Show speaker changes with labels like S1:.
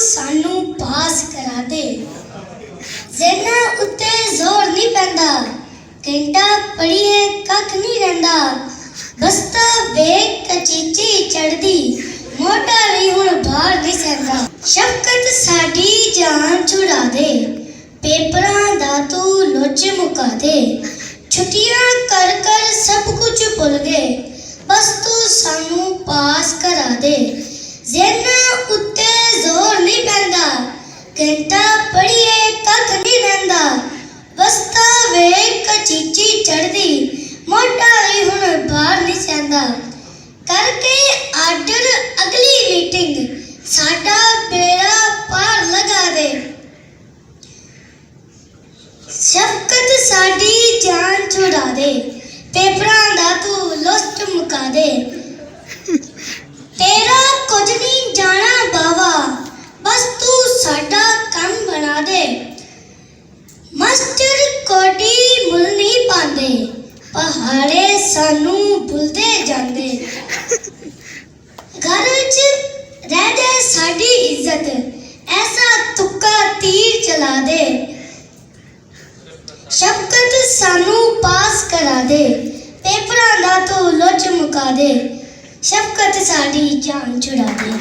S1: सानू पास करा दे। ज़हनां उत्ते जोर नहीं पैंदा, घंटा पढ़िए कख नहीं रहिंदा। बस्ता वेख कचीची चढ़दी, मोटा नहीं हुण बाहर नहीं सहिंदा। शफकत साडी जान छुड़ा दे, पेपरां दा तू लोच मुका दे। छुट्टियां कर कर सब कुछ भुल गए, बस तू सानू पास करा दे। ज़हनां उत्ते जोर नहीं पैंदा, घंटा पढ़िए कख नहीं रहिंदा। बस्ता वेख कचीची चढ़दी, मोटा नहीं हुण बाहर नहीं सहिंदा। करके आर्डर अगली मीटिंग, साडा बेड़ा पार लगा दे। शफकत साडी जान छुड़ा दे, पेपरां दा तू लुस्ट मुका दे। तेरा कुछ नहीं जाना बावा, बस तू साडा काम बना दे। मास्टर कोटी मुल नहीं पांदे, पहाड़े सानू भुलदे जांदे। घर च रह जाए साडी इज्जत, ऐसा तुक्का तीर चला दे। शफकत सानू पास करा दे, पेपरां दा तू लोच मुका दे। शफकत साडी जान छुड़ा दे।